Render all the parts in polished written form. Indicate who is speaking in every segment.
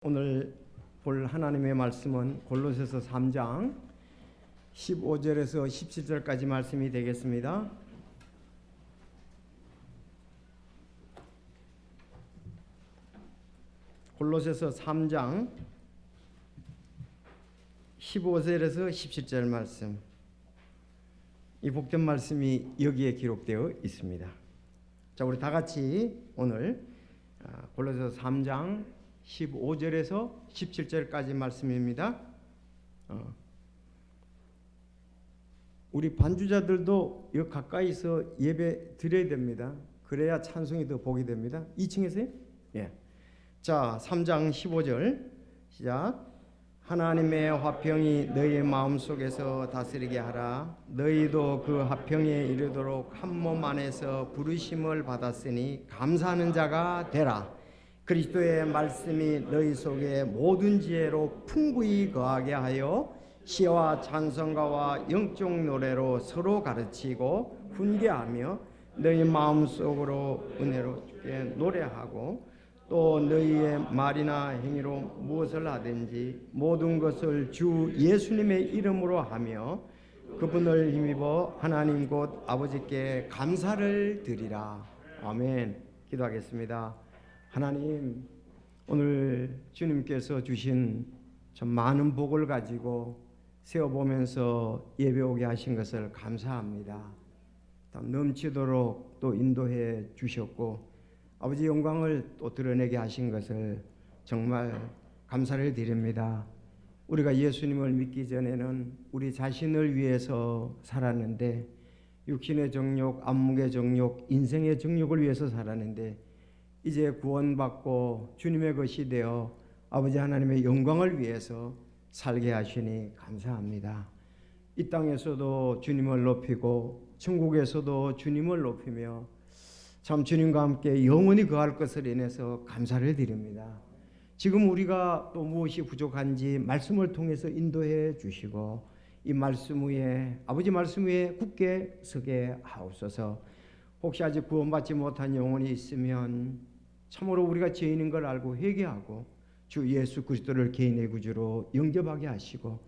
Speaker 1: 오늘 볼 하나님의 말씀은 골로새서 3장 15절에서 17절까지 말씀이 되겠습니다. 골로새서 3장 15절에서 17절 말씀. 이 복된 말씀이 여기에 기록되어 있습니다. 자, 우리 다 같이 오늘 골로새서 3장 15절에서 17절까지 말씀입니다. 우리 반주자들도 여기 가까이서 예배 드려야 됩니다. 그래야 찬송이 더 복이 됩니다. 2층에서요? 예. 자, 3장 15절 시작. 하나님의 화평이 너희의 마음속에서 다스리게 하라. 너희도 그 화평에 이르도록 한 몸 안에서 부르심을 받았으니 감사하는 자가 되라. 그리스도의 말씀이 너희 속에 모든 지혜로 풍부히 거하게 하여 시와 찬송가와 영적 노래로 서로 가르치고 훈계하며 너희 마음속으로 은혜롭게 노래하고 또 너희의 말이나 행위로 무엇을 하든지 모든 것을 주 예수님의 이름으로 하며 그분을 힘입어 하나님 곧 아버지께 감사를 드리라. 아멘. 기도하겠습니다. 하나님, 오늘 주님께서 주신 참 많은 복을 가지고 세어보면서 예배 오게 하신 것을 감사합니다. 넘치도록 또 인도해 주셨고 아버지 영광을 또 드러내게 하신 것을 정말 감사를 드립니다. 우리가 예수님을 믿기 전에는 우리 자신을 위해서 살았는데 육신의 정욕, 안목의 정욕, 인생의 정욕을 위해서 살았는데 이제 구원받고 주님의 것이 되어 아버지 하나님의 영광을 위해서 살게 하시니 감사합니다. 이 땅에서도 주님을 높이고 천국에서도 주님을 높이며 참 주님과 함께 영원히 거할 것을 인해서 감사를 드립니다. 지금 우리가 또 무엇이 부족한지 말씀을 통해서 인도해 주시고 이 말씀 위에 아버지 말씀 위에 굳게 서게 하옵소서. 혹시 아직 구원받지 못한 영혼이 있으면 참으로 우리가 죄인인 걸 알고 회개하고 주 예수 그리스도를 개인의 구주로 영접하게 하시고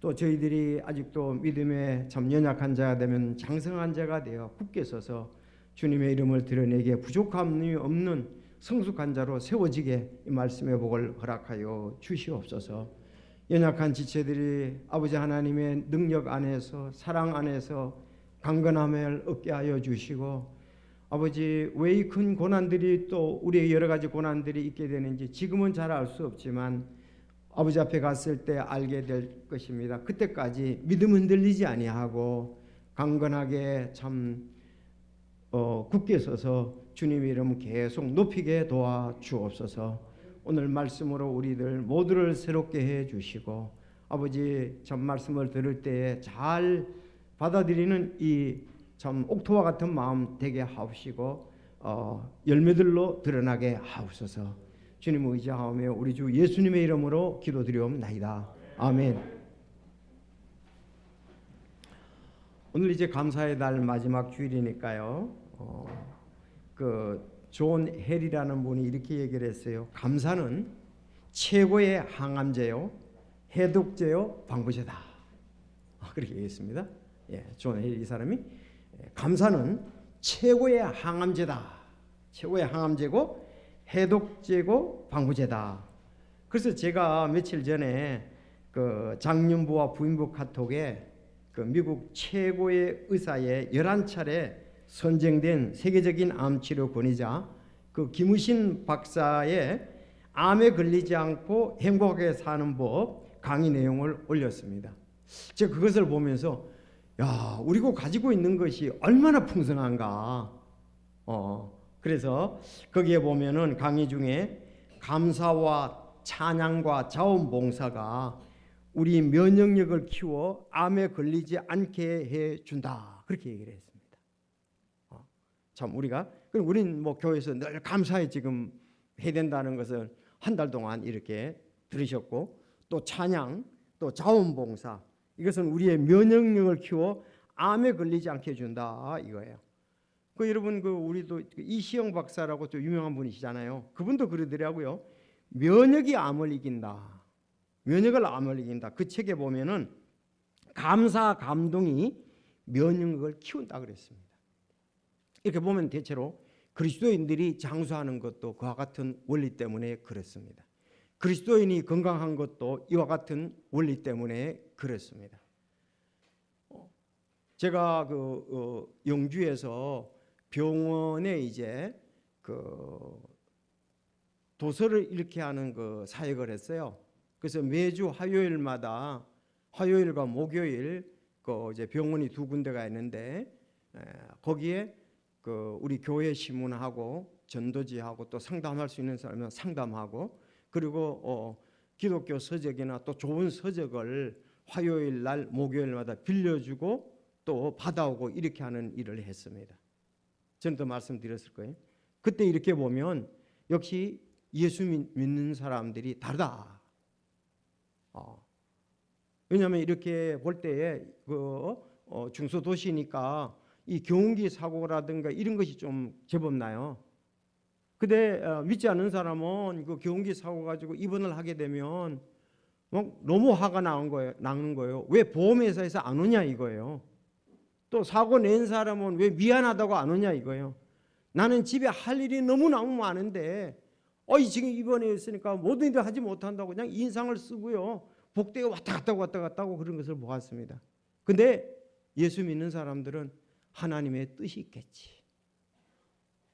Speaker 1: 또 저희들이 아직도 믿음에 참 연약한 자가 되면 장성한 자가 되어 굳게 서서 주님의 이름을 드러내기에 부족함이 없는 성숙한 자로 세워지게 이 말씀의 복을 허락하여 주시옵소서. 연약한 지체들이 아버지 하나님의 능력 안에서 사랑 안에서 강건함을 얻게 하여 주시고 아버지 왜 이 큰 고난들이 또 우리의 여러 가지 고난들이 있게 되는지 지금은 잘 알 수 없지만 아버지 앞에 갔을 때 알게 될 것입니다. 그때까지 믿음 흔들리지 아니하고 강건하게 참 굳게 서서 주님의 이름 계속 높이게 도와 주옵소서. 오늘 말씀으로 우리들 모두를 새롭게 해 주시고 아버지 참 말씀을 들을 때에 잘 받아들이는 이 참 옥토와 같은 마음 되게 하옵시고 열매들로 드러나게 하옵소서. 주님을 의지하며 우리 주 예수님의 이름으로 기도드리옵나이다. 아멘. 오늘 이제 감사의 날 마지막 주일이니까요. 존 헬이라는 분이 이렇게 얘기를 했어요. 감사는 최고의 항암제요, 해독제요, 방부제다. 그렇게 얘기했습니다. 예, 존 헬 이 사람이 감사는 최고의 항암제다. 최고의 항암제고 해독제고 방부제다. 그래서 제가 며칠 전에 그 장윤부와 부인부 카톡에 그 미국 최고의 의사의 11차례 선정된 세계적인 암치료 권위자 그 김우신 박사의 암에 걸리지 않고 행복하게 사는 법 강의 내용을 올렸습니다. 제가 그것을 보면서 야, 우리가 가지고 있는 것이 얼마나 풍성한가. 그래서 거기에 보면은 강의 중에 감사와 찬양과 자원봉사가 우리 면역력을 키워 암에 걸리지 않게 해준다. 그렇게 얘기를 했습니다. 참 우리는 뭐 교회에서 늘 감사에 지금 해야 된다는 것을 한 달 동안 이렇게 들으셨고 또 찬양, 또 자원봉사 이것은 우리의 면역력을 키워 암에 걸리지 않게 해준다 이거예요. 여러분 우리도 이시영 박사라고 또 유명한 분이시잖아요. 그분도 그러더라고요. 면역이 암을 이긴다. 면역을 암을 이긴다. 그 책에 보면은 감사 감동이 면역을 키운다 그랬습니다. 이렇게 보면 대체로 그리스도인들이 장수하는 것도 그와 같은 원리 때문에 그렇습니다. 그리스도인이 건강한 것도 이와 같은 원리 때문에 그렇습니다. 제가 영주에서 병원에 이제 도서를 읽게 하는 사역을 했어요. 그래서 매주 화요일마다 화요일과 목요일 이제 병원이 두 군데가 있는데 거기에 우리 교회 신문하고 전도지하고 또 상담할 수 있는 사람은 상담하고 그리고 기독교 서적이나 또 좋은 서적을 화요일 날 목요일마다 빌려주고 또 받아오고 이렇게 하는 일을 했습니다. 저는 또 말씀드렸을 거예요. 그때 이렇게 보면 역시 예수 믿는 사람들이 다르다. 왜냐하면 이렇게 볼 때에 중소도시니까 이 경운기 사고라든가 이런 것이 좀 제법 나요. 근데 믿지 않는 사람은 그 경운기 사고 가지고 입원을 하게 되면 너무 화가 나는 거예요. 왜 보험회사에서 안 오냐 이거예요. 또 사고 낸 사람은 왜 미안하다고 안 오냐 이거예요. 나는 집에 할 일이 너무 많은데 지금 입원해 있으니까 모든 일을 하지 못한다고 그냥 인상을 쓰고요. 복대가 왔다 갔다 하고 그런 것을 보았습니다. 근데 예수 믿는 사람들은 하나님의 뜻이 있겠지.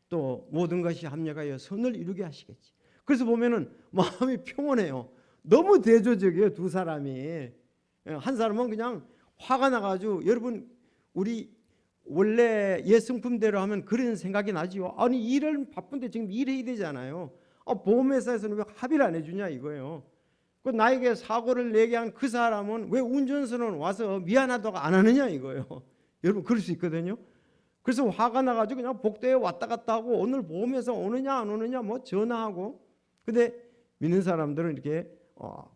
Speaker 1: 또 모든 것이 합력하여 선을 이루게 하시겠지. 그래서 보면은 마음이 평온해요. 너무 대조적이에요, 두 사람이. 한 사람은 그냥 화가 나가지고 여러분 우리 원래 옛 성품대로 하면 그런 생각이 나지요. 아니 일을 바쁜데 지금 일해야 되잖아요. 보험회사에서는 왜 합의를 안 해주냐 이거예요. 그 나에게 사고를 내게 한 그 사람은 왜 운전선은 와서 미안하다고 안 하느냐 이거예요. 여러분 그럴 수 있거든요. 그래서 화가 나가지고 그냥 복도에 왔다 갔다 하고 오늘 보험회사 오느냐 안 오느냐 뭐 전화하고. 근데 믿는 사람들은 이렇게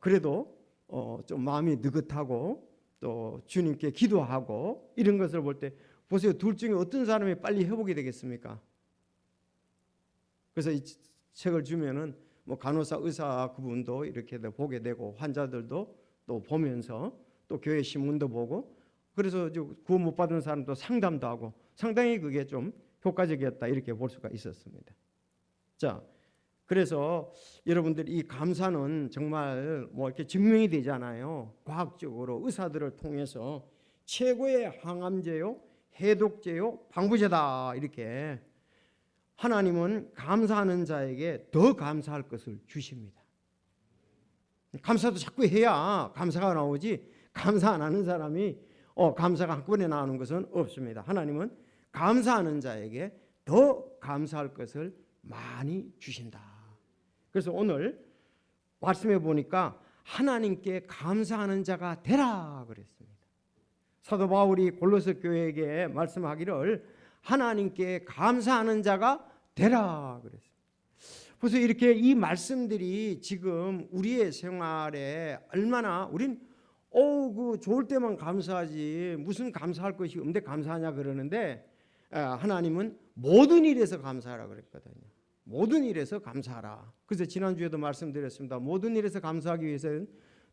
Speaker 1: 그래도 좀 마음이 느긋하고 또 주님께 기도하고 이런 것을 볼 때 보세요. 둘 중에 어떤 사람이 빨리 회복이 되겠습니까? 그래서 이 책을 주면은 뭐 간호사, 의사 그분도 이렇게 보게 되고 환자들도 또 보면서 또 교회 신문도 보고 그래서 구원 못 받은 사람도 상담도 하고 상당히 그게 좀 효과적이었다 이렇게 볼 수가 있었습니다. 자, 그래서 여러분들 이 감사는 정말 뭐 이렇게 증명이 되잖아요. 과학적으로 의사들을 통해서 최고의 항암제요, 해독제요, 방부제다 이렇게 하나님은 감사하는 자에게 더 감사할 것을 주십니다. 감사도 자꾸 해야 감사가 나오지 감사 안 하는 사람이 감사가 한꺼번에 나오는 것은 없습니다. 하나님은 감사하는 자에게 더 감사할 것을 많이 주신다. 그래서 오늘 말씀해 보니까 하나님께 감사하는 자가 되라 그랬습니다. 사도 바울이 골로새 교회에게 말씀하기를 하나님께 감사하는 자가 되라 그랬습니다. 그래서 이렇게 이 말씀들이 지금 우리의 생활에 얼마나 우린 그 좋을 때만 감사하지 무슨 감사할 것이 없는데 감사하냐 그러는데 하나님은 모든 일에서 감사하라 그랬거든요. 모든 일에서 감사하라. 그래서 지난주에도 말씀드렸습니다. 모든 일에서 감사하기 위해서는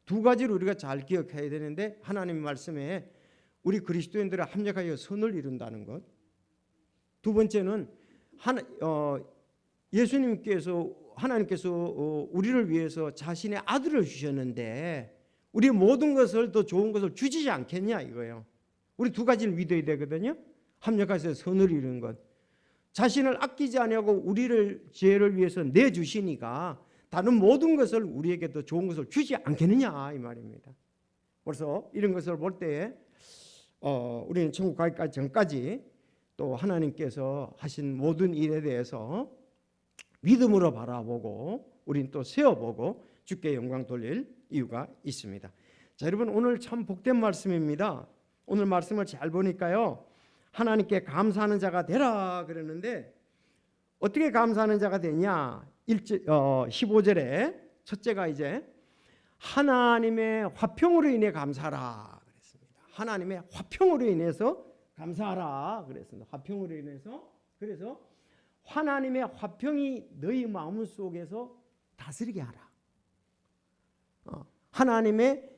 Speaker 1: 두 가지를 우리가 잘 기억해야 되는데 하나님의 말씀에 우리 그리스도인들을 합력하여 선을 이룬다는 것. 두 번째는 하나님께서 우리를 위해서 자신의 아들을 주셨는데 우리 모든 것을 더 좋은 것을 주시지 않겠냐 이거예요. 우리 두 가지를 믿어야 되거든요. 합력하여서 선을 이루는 것. 자신을 아끼지 아니하고 우리를 죄를 위해서 내주시니까 다른 모든 것을 우리에게 더 좋은 것을 주지 않겠느냐 이 말입니다. 그래서 이런 것을 볼 때에 우리는 천국 가기 전까지 또 하나님께서 하신 모든 일에 대해서 믿음으로 바라보고 우리는 또 세워보고 주께 영광 돌릴 이유가 있습니다. 자, 여러분 오늘 참 복된 말씀입니다. 오늘 말씀을 잘 보니까요. 하나님께 감사하는 자가 되라 그랬는데 어떻게 감사하는 자가 되냐? 15절에 첫째가 이제 하나님의 화평으로 인해 감사하라 그랬습니다. 하나님의 화평으로 인해서 감사하라 그랬습니다. 화평으로 인해서. 그래서 하나님의 화평이 너희 마음 속에서 다스리게 하라. 하나님의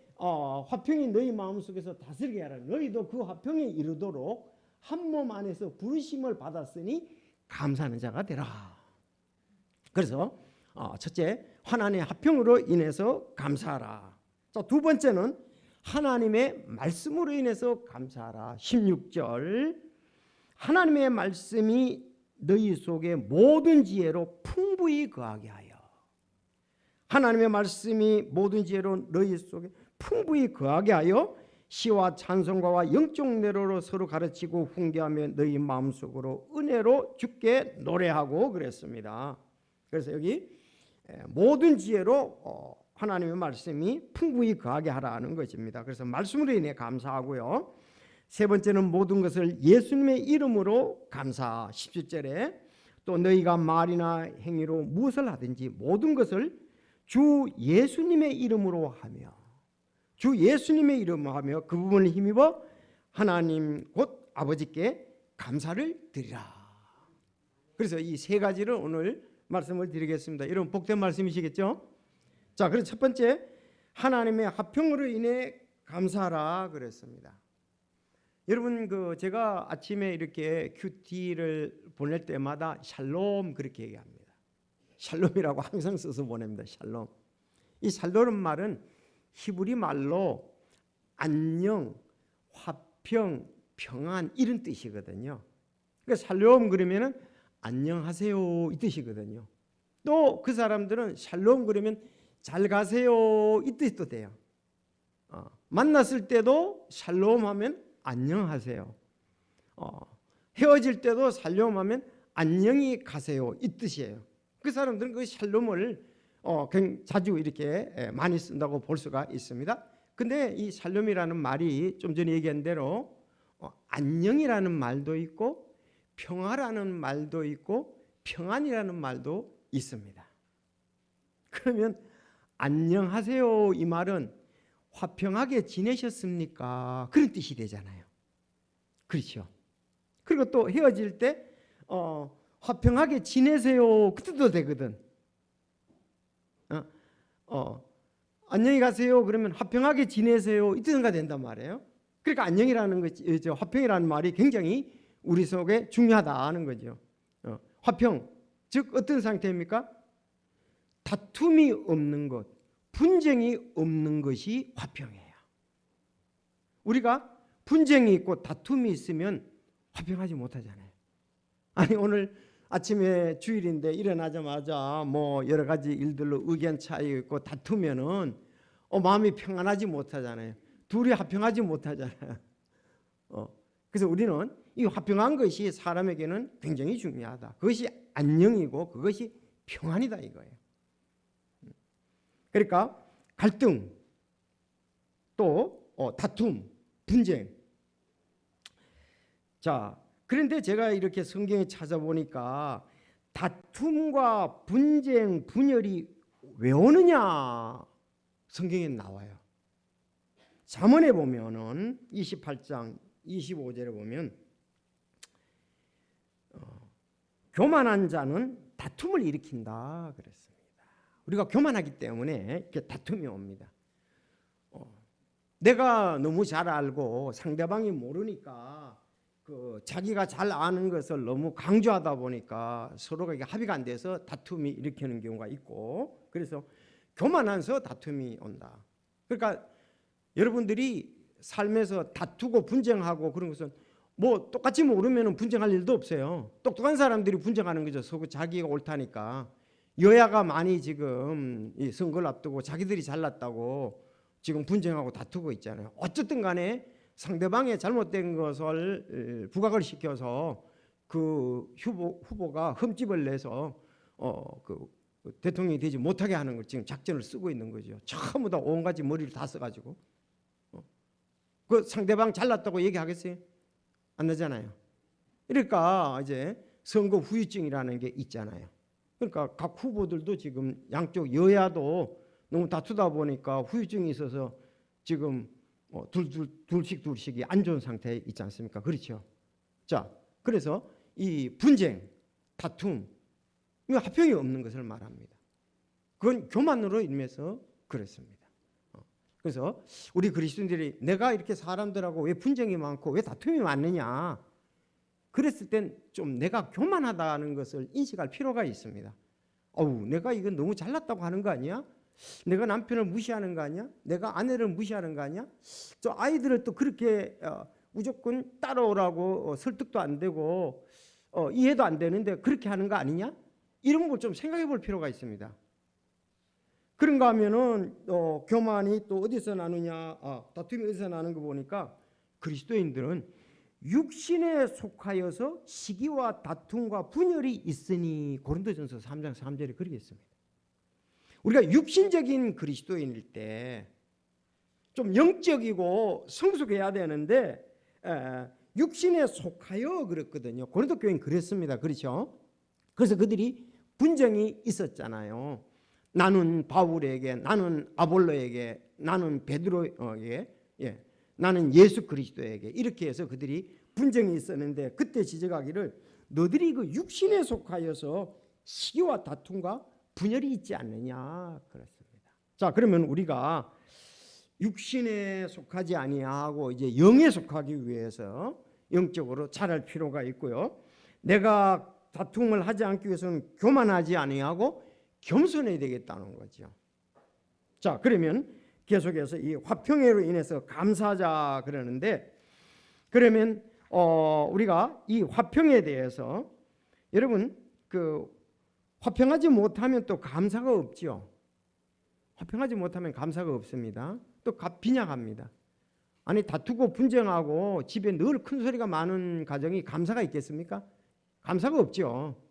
Speaker 1: 화평이 너희 마음속에서 다스리게 하라. 너희도 그 화평에 이르도록 한 몸 안에서 부르심을 받았으니 감사하는 자가 되라. 그래서 첫째, 하나님의 화평으로 인해서 감사하라. 자, 두 번째는 하나님의 말씀으로 인해서 감사하라. 16절, 하나님의 말씀이 너희 속에 모든 지혜로 풍부히 거하게 하여. 하나님의 말씀이 모든 지혜로 너희 속에 풍부히 거하게 하여 시와 찬송가와 영적 내로로 서로 가르치고 훈계하며 너희 마음속으로 은혜로 주께 노래하고 그랬습니다. 그래서 여기 모든 지혜로 하나님의 말씀이 풍부히 거하게 하라는 것입니다. 그래서 말씀으로 인해 감사하고요. 세 번째는 모든 것을 예수님의 이름으로 감사. 17절에 또 너희가 말이나 행위로 무엇을 하든지 모든 것을 주 예수님의 이름으로 하며, 주 예수님의 이름으로 하며 그 부분을 힘입어 하나님 곧 아버지께 감사를 드리라. 그래서 이 세 가지를 오늘 말씀을 드리겠습니다. 여러분 복된 말씀이시겠죠? 자, 그래서 첫 번째, 하나님의 화평으로 인해 감사하라 그랬습니다. 여러분 제가 아침에 이렇게 큐티를 보낼 때마다 샬롬 그렇게 얘기합니다. 샬롬이라고 항상 써서 보냅니다. 샬롬. 이 샬롬 말은 히브리 말로 안녕, 화평, 평안 이런 뜻이거든요. 그러니까 샬롬 그러면은 안녕하세요 이 뜻이거든요. 또 그 사람들은 샬롬 그러면 잘 가세요 이 뜻도 돼요. 만났을 때도 샬롬 하면 안녕하세요. 헤어질 때도 샬롬 하면 안녕히 가세요 이 뜻이에요. 그 사람들은 그 샬롬을 굉장히 자주 이렇게 많이 쓴다고 볼 수가 있습니다. 근데 이 샬롬이라는 말이 좀 전에 얘기한 대로 안녕이라는 말도 있고 평화라는 말도 있고 평안이라는 말도 있습니다. 그러면 안녕하세요 이 말은 화평하게 지내셨습니까? 그런 뜻이 되잖아요. 그렇죠. 그리고 또 헤어질 때 화평하게 지내세요 그 뜻도 되거든. 안녕히 가세요 그러면 화평하게 지내세요 이 뜻인가 된단 말이에요. 그러니까 안녕이라는 것, 화평이라는 말이 굉장히 우리 속에 중요하다는 거죠. 화평, 즉 어떤 상태입니까? 다툼이 없는 것, 분쟁이 없는 것이 화평이에요. 우리가 분쟁이 있고 다툼이 있으면 화평하지 못하잖아요. 아니 오늘 아침에 주일인데 일어나자마자 뭐 여러 가지 일들로 의견 차이 있고 다투면은 마음이 평안하지 못하잖아요. 둘이 화평하지 못하잖아요. 그래서 우리는 이 화평한 것이 사람에게는 굉장히 중요하다. 그것이 안녕이고 그것이 평안이다 이거예요. 그러니까 갈등, 또 다툼, 분쟁. 자, 그런데 제가 이렇게 성경에 찾아보니까 다툼과 분쟁, 분열이 왜 오느냐 성경에 나와요. 잠언에 보면은 28장 25절에 보면 교만한 자는 다툼을 일으킨다 그랬습니다. 우리가 교만하기 때문에 이렇게 다툼이 옵니다. 내가 너무 잘 알고 상대방이 모르니까 자기가 잘 아는 것을 너무 강조하다 보니까 서로가 이게 합의가 안 돼서 다툼이 일으키는 경우가 있고, 그래서 교만해서 다툼이 온다. 그러니까 여러분들이 삶에서 다투고 분쟁하고 그런 것은 뭐 똑같이 모르면 분쟁할 일도 없어요. 똑똑한 사람들이 분쟁하는 거죠. 서로 자기가 옳다니까. 여야가 많이 지금 이 선거를 앞두고 자기들이 잘났다고 지금 분쟁하고 다투고 있잖아요. 어쨌든 간에 상대방의 잘못된 것을 부각을 시켜서 그 후보가 흠집을 내서 대통령이 되지 못하게 하는 걸 지금 작전을 쓰고 있는 거죠. 전부 다 온 가지 머리를 다 써가지고 그 상대방 잘났다고 얘기하겠어요? 안 나잖아요. 그러니까 이제 선거 후유증이라는 게 있잖아요. 그러니까 각 후보들도 지금 양쪽 여야도 너무 다투다 보니까 후유증이 있어서 지금 둘씩이 안 좋은 상태에 있지 않습니까? 그렇죠. 자, 그래서 이 분쟁, 다툼, 화평이 없는 것을 말합니다. 그건 교만으로 인해서 그렇습니다. 그래서 우리 그리스도인들이 내가 이렇게 사람들하고 왜 분쟁이 많고 왜 다툼이 많느냐, 그랬을 땐 좀 내가 교만하다는 것을 인식할 필요가 있습니다. 내가 이건 너무 잘났다고 하는 거 아니야? 내가 남편을 무시하는 거 아니야? 내가 아내를 무시하는 거 아니야? 저 아이들을 또 그렇게 무조건 따라오라고 설득도 안 되고 이해도 안 되는데 그렇게 하는 거 아니냐? 이런 걸 좀 생각해 볼 필요가 있습니다. 그런가 하면은 교만이 또 어디서 나느냐, 다툼이 어디서 나는 거 보니까 그리스도인들은 육신에 속하여서 시기와 다툼과 분열이 있으니, 고린도전서 3장 3절에 그렇게 했습니다. 우리가 육신적인 그리스도인일 때 좀 영적이고 성숙해야 되는데 육신에 속하여 그랬거든요. 고린도 교회는 그랬습니다. 그렇죠? 그래서 그들이 분쟁이 있었잖아요. 나는 바울에게, 나는 아볼로에게, 나는 베드로에게, 나는 예수 그리스도에게, 이렇게 해서 그들이 분쟁이 있었는데 그때 지적하기를 너들이 그 육신에 속하여서 시기와 다툼과 분열이 있지 않느냐 그랬습니다. 자, 그러면 우리가 육신에 속하지 아니하고 이제 영에 속하기 위해서 영적으로 자랄 필요가 있고요. 내가 다툼을 하지 않기 위해서는 교만하지 아니하고 겸손해야 되겠다는 거죠. 자, 그러면 계속해서 이 화평회로 인해서 감사하자 그러는데, 그러면 우리가 이 화평에 대해서, 여러분 그 화평하지 못하면 또 감사가 없죠. 화평하지 못하면 감사가 없습니다. 또 빈약합니다. 아니 다투고 분쟁하고 집에 늘 큰 소리가 많은 가정이 감사가 있겠습니까? 감사가 없죠.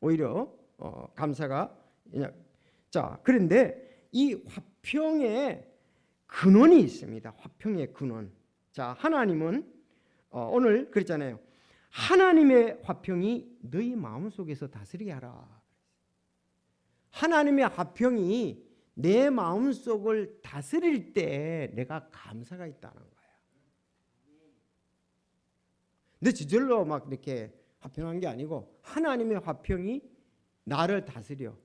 Speaker 1: 오히려 감사가. 자, 그런데 이 화평의 근원이 있습니다. 화평의 근원. 자, 하나님은 오늘 그랬잖아요. 하나님의 화평이 너희 마음속에서 다스리게 하라. 하나님의 화평이 내 마음속을 다스릴 때 내가 감사가 있다는 거예요. 내 저절로 막 이렇게 화평한 게 아니고 하나님의 화평이 나를 다스려.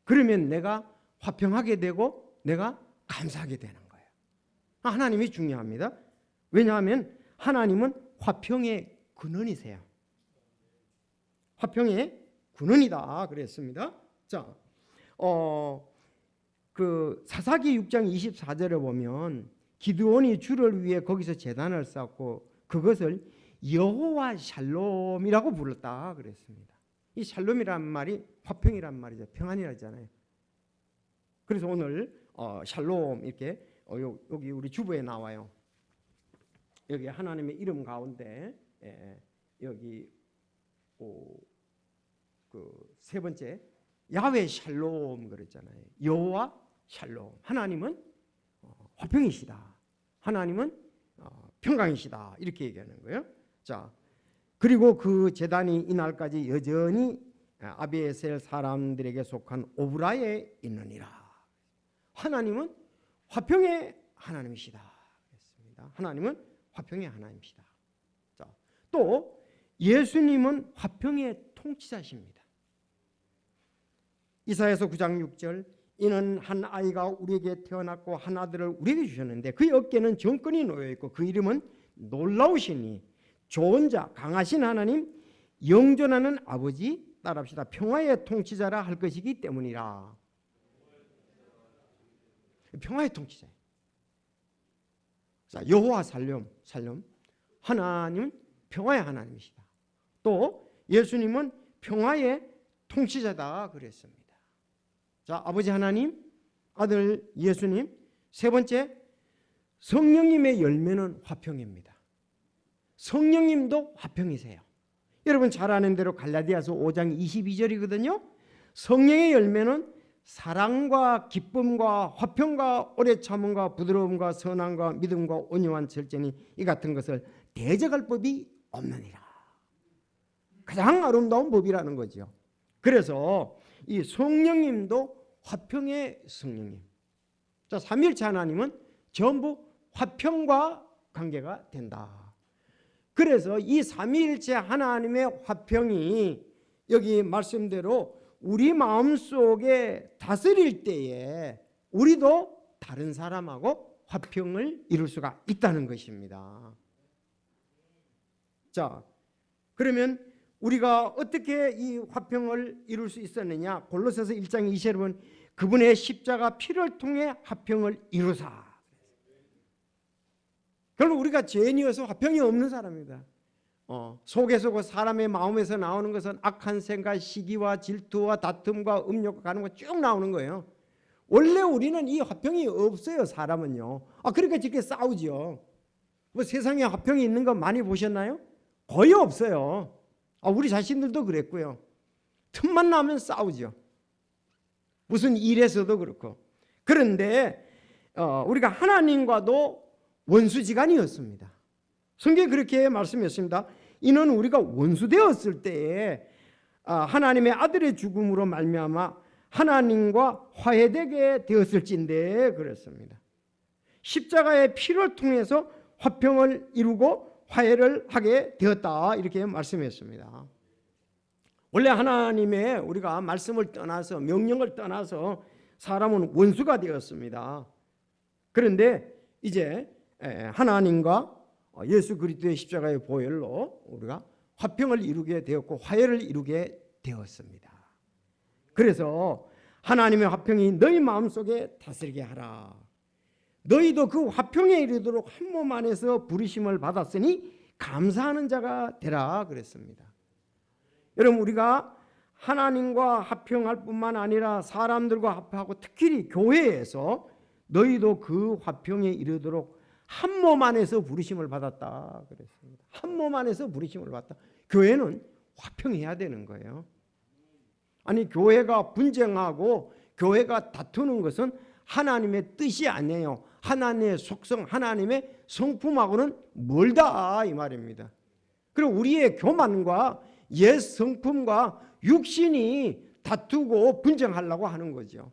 Speaker 1: 그러면 내가 화평하게 되고 내가 감사하게 되는 거예요. 하나님이 중요합니다. 왜냐하면 하나님은 화평의 근원이세요. 화평의 근원이다 그랬습니다. 자, 그 사사기 6장 24절에 보면 기드온이 주를 위해 거기서 제단을 쌓고 그것을 여호와 샬롬이라고 불렀다 그랬습니다. 이 샬롬이란 말이 화평이란 말이죠. 평안이라잖아요. 그래서 오늘 샬롬 이렇게 여기 우리 주보에 나와요. 여기 하나님의 이름 가운데 여기 그 세 번째 야훼 샬롬 그랬잖아요. 여호와 샬롬. 하나님은 화평이시다. 하나님은 평강이시다. 이렇게 얘기하는 거예요. 자, 그리고 그 제단이 이날까지 여전히 아비에셀 사람들에게 속한 오브라에 있느니라. 하나님은 화평의 하나님이시다. 그랬습니다. 하나님은 화평의 하나님이시다. 자, 또 예수님은 화평의 통치자십니다. 이사야서 9장 6절 이는 한 아이가 우리에게 태어났고 한 아들을 우리에게 주셨는데 그의 어깨는 정권이 놓여있고 그 이름은 놀라우시니 좋은 자 강하신 하나님 영존하는 아버지 따라합시다. 평화의 통치자라 할 것이기 때문이라. 평화의 통치자. 자, 여호와 샬롬 하나님은 평화의 하나님이시다. 또 예수님은 평화의 통치자다 그랬습니다. 자, 아버지 하나님, 아들 예수님, 세 번째 성령님의 열매는 화평입니다. 성령님도 화평이세요. 여러분 잘 아는 대로 갈라디아서 5장 22절이거든요. 성령의 열매는 사랑과 기쁨과 화평과 오래 참음과 부드러움과 선함과 믿음과 온유한 절제니 이 같은 것을 대적할 법이 없느니라. 가장 아름다운 법이라는 거죠. 그래서 이 성령님도 화평의 성령님. 자, 삼위일체 하나님은 전부 화평과 관계가 된다. 그래서 이 삼위일체 하나님의 화평이 여기 말씀대로 우리 마음속에 다스릴 때에 우리도 다른 사람하고 화평을 이룰 수가 있다는 것입니다. 자, 그러면 우리가 어떻게 이 화평을 이룰 수 있었느냐? 골로새서 1장 20절에 보면 그분의 십자가 피를 통해 화평을 이루사. 결국 우리가 죄인이어서 화평이 없는 사람입니다. 속에서 그 사람의 마음에서 나오는 것은 악한 생각, 시기와 질투와 다툼과 음욕과 가는 거 쭉 나오는 거예요. 원래 우리는 이 화평이 없어요. 사람은요. 그러니까 저렇게 싸우죠. 뭐 세상에 화평이 있는 거 많이 보셨나요? 거의 없어요. 우리 자신들도 그랬고요. 틈만 나면 싸우죠. 무슨 일에서도 그렇고. 그런데 우리가 하나님과도 원수지간이었습니다. 성경에 그렇게 말씀했습니다. 이는 우리가 원수되었을 때에 하나님의 아들의 죽음으로 말미암아 하나님과 화해되게 되었을진데 그랬습니다. 십자가의 피를 통해서 화평을 이루고 화해를 하게 되었다 이렇게 말씀했습니다. 원래 하나님의 우리가 말씀을 떠나서 명령을 떠나서 사람은 원수가 되었습니다. 그런데 이제 하나님과 예수 그리스도의 십자가의 보혈로 우리가 화평을 이루게 되었고 화해를 이루게 되었습니다. 그래서 하나님의 화평이 너희 마음속에 다스리게 하라. 너희도 그 화평에 이르도록 한 몸 안에서 부르심을 받았으니 감사하는 자가 되라 그랬습니다. 여러분 우리가 하나님과 화평할 뿐만 아니라 사람들과 화평하고 특히 교회에서 너희도 그 화평에 이르도록 한 몸 안에서 부르심을 받았다 그랬습니다. 한 몸 안에서 부르심을 받았다. 교회는 화평해야 되는 거예요. 아니 교회가 분쟁하고 교회가 다투는 것은 하나님의 뜻이 아니에요. 하나님의 속성, 하나님의 성품하고는 멀다 이 말입니다. 그리고 우리의 교만과 옛 성품과 육신이 다투고 분쟁하려고 하는 거죠.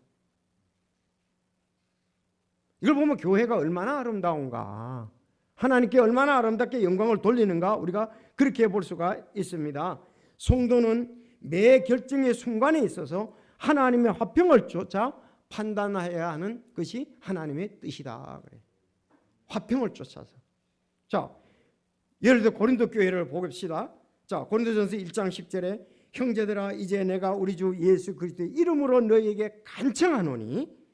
Speaker 1: 이걸 보면 교회가 얼마나 아름다운가, 하나님께 얼마나 아름답게 영광을 돌리는가 우리가 그렇게 볼 수가 있습니다. 성도는 매 결정의 순간에 있어서 하나님의 화평을 쫓아 판단해야 하는 것이 하나님의 뜻이다. 그래. 화평을 쫓아서. 자, 예를 들어 고린도 교회를 보겠습니다. 자, 고린도전서 1장 10절에 형제들아 이제 내가 우리 주 예수 그리스도의 이름으로 너희에게 간청하노니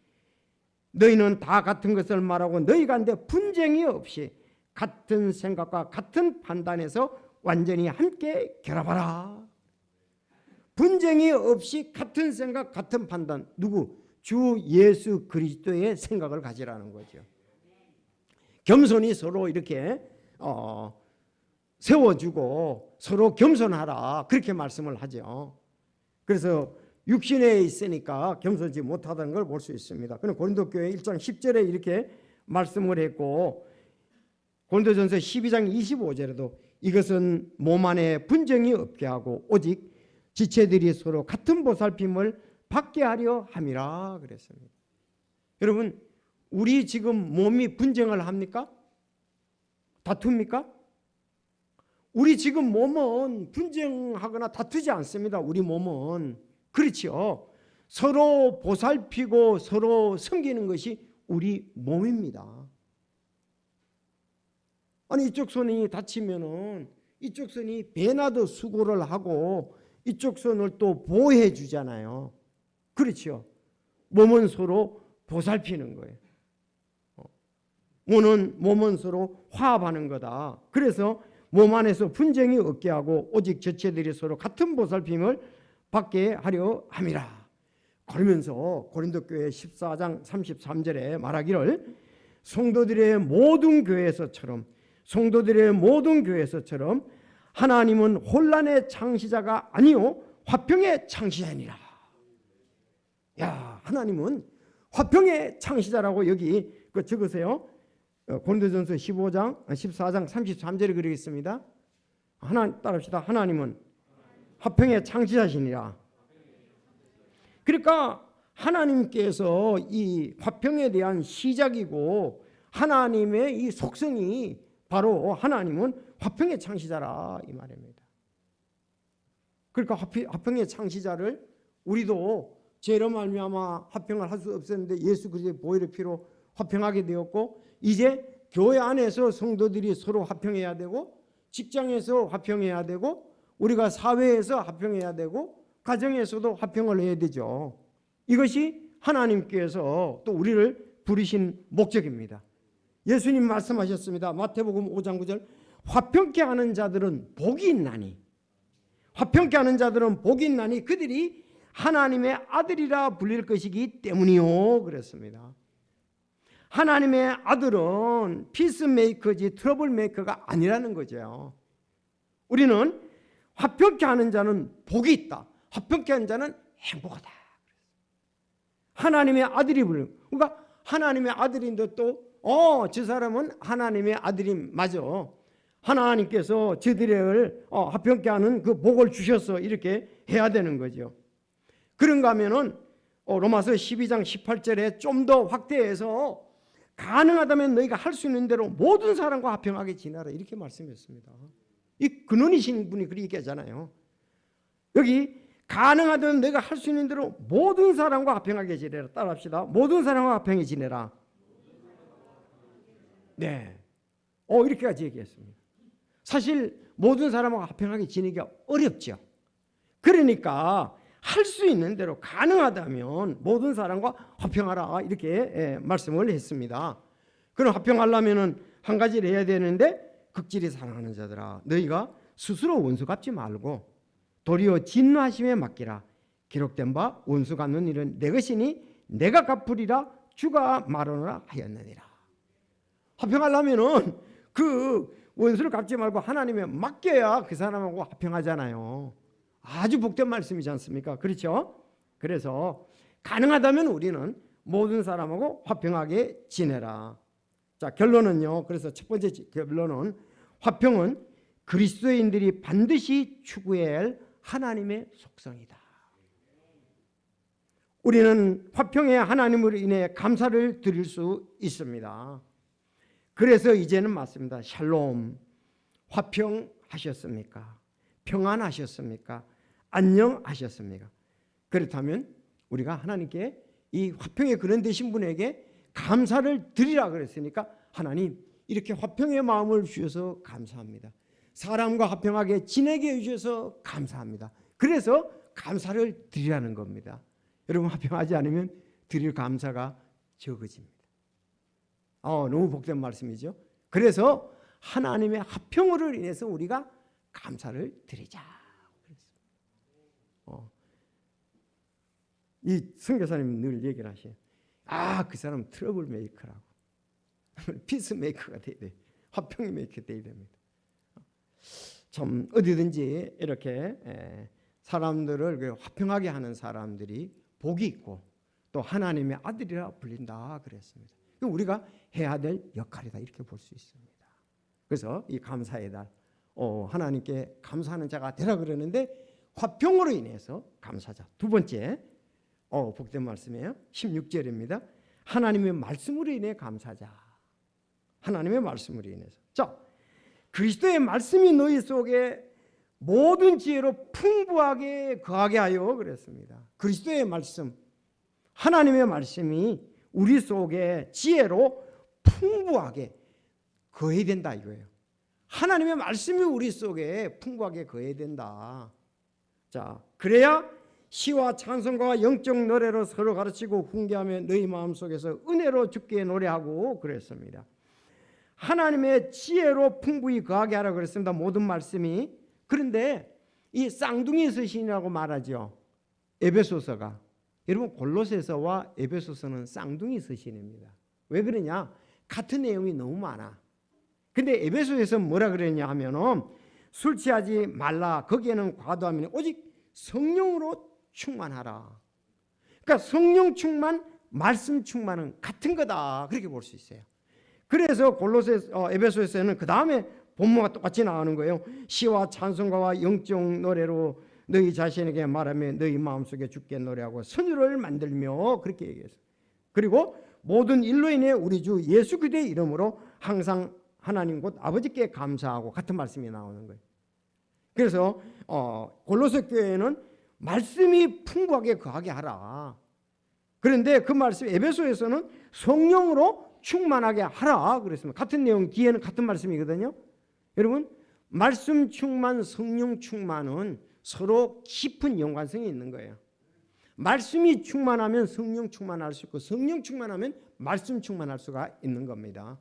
Speaker 1: 너희는 다 같은 것을 말하고 너희 가운데 분쟁이 없이 같은 생각과 같은 판단에서 완전히 함께 결합하라. 분쟁이 없이 같은 생각, 같은 판단. 누구? 주 예수 그리스도의 생각을 가지라는 거죠. 겸손히 서로 이렇게 세워주고 서로 겸손하라 그렇게 말씀을 하죠. 그래서 육신에 있으니까 겸손지 못하다는 걸 볼 수 있습니다. 그럼 고린도 교회 1장 10절에 이렇게 말씀을 했고 고린도전서 12장 25절에도 이것은 몸 안에 분쟁이 없게 하고 오직 지체들이 서로 같은 보살핌을 받게 하려 함이라 그랬습니다. 여러분 우리 지금 몸이 분쟁을 합니까? 다툽니까? 우리 지금 몸은 분쟁하거나 다투지 않습니다. 우리 몸은 그렇지요. 서로 보살피고 서로 섬기는 것이 우리 몸입니다. 아니 이쪽 손이 다치면은 이쪽 손이 배나도 수고를 하고 이쪽 손을 또 보호해 주잖아요. 그렇죠. 몸은 서로 보살피는 거예요. 몸은 서로 화합하는 거다. 그래서 몸 안에서 분쟁이 없게 하고 오직 지체들이 서로 같은 보살핌을 받게 하려 함이라. 그러면서 고린도 교회 14장 33절에 말하기를 성도들의 모든 교회에서처럼 하나님은 혼란의 창시자가 아니요 화평의 창시자니라. 야, 하나님은 화평의 창시자라고 여기 적으세요. 고린도전서 14장 33절에 그러겠습니다. 따라합시다. 하나님은 화평의 창시자시니라. 그러니까 하나님께서 이 화평에 대한 시작이고 하나님의 이 속성이 바로 하나님은 화평의 창시자라 이 말입니다. 그러니까 화평의 창시자를 우리도 죄로 말미암아 화평을 할 수 없었는데 예수 그리스도의 보혈의 피로 화평하게 되었고, 이제 교회 안에서 성도들이 서로 화평해야 되고, 직장에서 화평해야 되고, 우리가 사회에서 화평해야 되고, 가정에서도 화평을 해야 되죠. 이것이 하나님께서 또 우리를 부르신 목적입니다. 예수님 말씀하셨습니다. 마태복음 5장 9절, 화평케 하는 자들은 복이 있나니, 화평케 하는 자들은 복이 있나니 그들이 하나님의 아들이라 불릴 것이기 때문이요 그랬습니다. 하나님의 아들은 피스메이커지 트러블 메이커가 아니라는 거죠. 우리는 화평케 하는 자는 복이 있다, 화평케 하는 자는 행복하다. 하나님의 아들이 불려. 그러니까 하나님의 아들인데 또 저 사람은 하나님의 아들이 맞아. 하나님께서 저들을 화평케 하는 그 복을 주셔서 이렇게 해야 되는 거죠. 그런가 하면은 로마서 12장 18절에 좀 더 확대해서 가능하다면 너희가 할 수 있는 대로 모든 사람과 화평하게 지내라 이렇게 말씀했습니다. 이 근원이신 분이 그렇게 얘기하잖아요. 여기 가능하다면 너희가 할 수 있는 대로 모든 사람과 화평하게 지내라. 따라합시다. 모든 사람과 화평히 지내라. 네, 이렇게까지 얘기했습니다. 사실 모든 사람과 화평하게 지내기가 어렵죠. 그러니까 할 수 있는 대로 가능하다면 모든 사람과 화평하라 이렇게 말씀을 했습니다. 그럼 화평하려면 한 가지를 해야 되는데, 극진히 사랑하는 자들아 너희가 스스로 원수 갚지 말고 도리어 진노하심에 맡기라. 기록된 바 원수 갚는 일은 내 것이니 내가 갚으리라 주가 말하노라 하였느니라. 화평하려면은 그 원수를 갚지 말고 하나님에 맡겨야 그 사람하고 화평하잖아요. 아주 복된 말씀이지 않습니까? 그렇죠? 그래서 가능하다면 우리는 모든 사람하고 화평하게 지내라. 자, 결론은요. 그래서 첫 번째 결론은 화평은 그리스도인들이 반드시 추구해야 할 하나님의 속성이다. 우리는 화평의 하나님으로 인해 감사를 드릴 수 있습니다. 그래서 이제는 맞습니다. 샬롬, 화평하셨습니까? 평안하셨습니까? 안녕하셨습니까? 그렇다면 우리가 하나님께 이 화평의 근원 되신 분에게 감사를 드리라 그랬으니까, 하나님 이렇게 화평의 마음을 주셔서 감사합니다. 사람과 화평하게 지내게 해주셔서 감사합니다. 그래서 감사를 드리라는 겁니다. 여러분, 화평하지 않으면 드릴 감사가 적어집니다. 너무 복된 말씀이죠. 그래서 하나님의 화평으로 인해서 우리가 감사를 드리자. 이 선교사님 늘 얘기를 하셔요. 그 사람 트러블 메이커라고. 피스 메이커가 돼야 돼. 화평의 메이커 돼야 됩니다. 참 어디든지 이렇게 사람들을 화평하게 하는 사람들이 복이 있고 또 하나님의 아들이라 불린다 그랬습니다. 우리가 해야 될 역할이다 이렇게 볼 수 있습니다. 그래서 이 감사의 달, 하나님께 감사하는 자가 되라 그러는데, 화평으로 인해서 감사자. 두 번째 복된 말씀이에요. 16절입니다. 하나님의 말씀으로 인해 감사자. 하나님의 말씀으로 인해서. 자, 그리스도의 말씀이 너희 속에 모든 지혜로 풍부하게 거하게 하여 그랬습니다. 그리스도의 말씀, 하나님의 말씀이 우리 속에 지혜로 풍부하게 거해야 된다 이거예요. 하나님의 말씀이 우리 속에 풍부하게 거해야 된다. 자, 그래야 시와 찬송과 영적 노래로 서로 가르치고 훈계하며 너희 마음속에서 은혜로 주께 노래하고 그랬습니다. 하나님의 지혜로 풍부히 거하게 하라고 그랬습니다. 모든 말씀이. 그런데 이 쌍둥이 서신이라고 말하죠. 에베소서가. 여러분, 골로새서와 에베소서는 쌍둥이 서신입니다. 왜 그러냐? 같은 내용이 너무 많아. 근데 에베소에서 뭐라 그랬냐 하면은 술 취하지 말라. 거기에는 과도함이 오직 성령으로 충만하라. 그러니까 성령 충만, 말씀 충만은 같은 거다. 그렇게 볼 수 있어요. 그래서 에베소에서는 그 다음에 본문과 똑같이 나오는 거예요. 시와 찬송가와 영적 노래로 너희 자신에게 말하며 너희 마음속에 주께 노래하고 선율을 만들며 그렇게 얘기했어요. 그리고 모든 일로 인해 우리 주 예수 그리스도의 이름으로 항상 하나님 곧 아버지께 감사하고 같은 말씀이 나오는 거예요. 그래서 골로새 교회는 말씀이 풍부하게 거하게 하라. 그런데 그 말씀 에베소에서는 성령으로 충만하게 하라 그랬습니다. 같은 내용 뒤에는 같은 말씀이거든요. 여러분, 말씀 충만, 성령 충만은 서로 깊은 연관성이 있는 거예요. 말씀이 충만하면 성령 충만할 수 있고, 성령 충만하면 말씀 충만할 수가 있는 겁니다.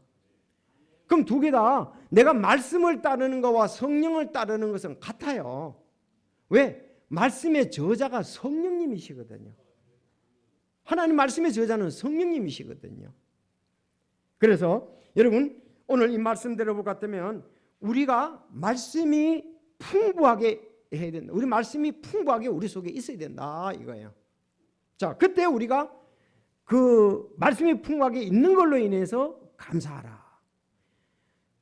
Speaker 1: 그럼 두 개 다 내가 말씀을 따르는 것과 성령을 따르는 것은 같아요. 왜? 말씀의 저자가 성령님이시거든요. 하나님 말씀의 저자는 성령님이시거든요. 그래서 여러분, 오늘 이 말씀 들어볼 것 같으면 우리가 말씀이 풍부하게 해야 된다. 우리 말씀이 풍부하게 우리 속에 있어야 된다 이거예요. 자, 그때 우리가 그 말씀이 풍부하게 있는 걸로 인해서 감사하라.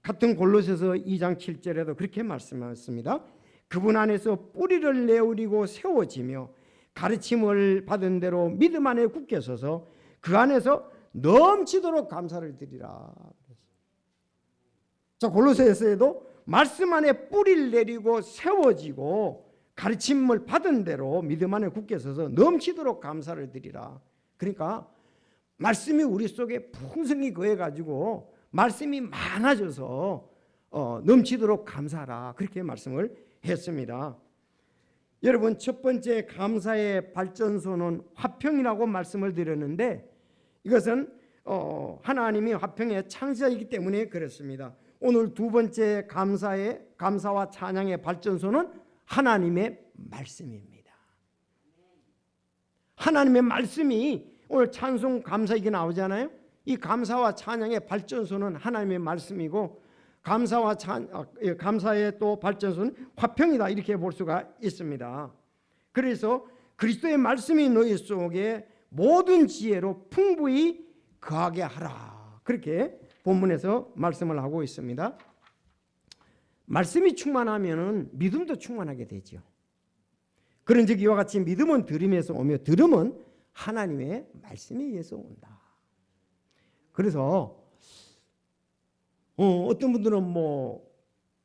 Speaker 1: 같은 골로새서 2장 7절에도 그렇게 말씀하셨습니다. 그분 안에서 뿌리를 내우리고 세워지며 가르침을 받은 대로 믿음 안에 굳게 서서 그 안에서 넘치도록 감사를 드리라. 자, 골로새서에도 말씀 안에 뿌리를 내리고 세워지고 가르침을 받은 대로 믿음 안에 굳게 서서 넘치도록 감사를 드리라. 그러니까 말씀이 우리 속에 풍성히 거해가지고 말씀이 많아져서 넘치도록 감사하라. 그렇게 말씀을 했습니다. 여러분, 첫 번째 감사의 발전소는 화평이라고 말씀을 드렸는데 이것은 하나님이 화평의 창시자이기 때문에 그렇습니다. 오늘 두 번째 감사와 찬양의 발전소는 하나님의 말씀입니다. 하나님의 말씀이 오늘 찬송 감사이게 나오잖아요. 이 감사와 찬양의 발전소는 하나님의 말씀이고 감사의 또 발전소는 화평이다 이렇게 볼 수가 있습니다. 그래서 그리스도의 말씀이 너희 속에 모든 지혜로 풍부히 거하게 하라. 그렇게 본문에서 말씀을 하고 있습니다. 말씀이 충만하면 믿음도 충만하게 되죠. 그런즉 이와 같이 믿음은 들음에서 오며 들음은 하나님의 말씀에 의해서 온다. 그래서 어떤 분들은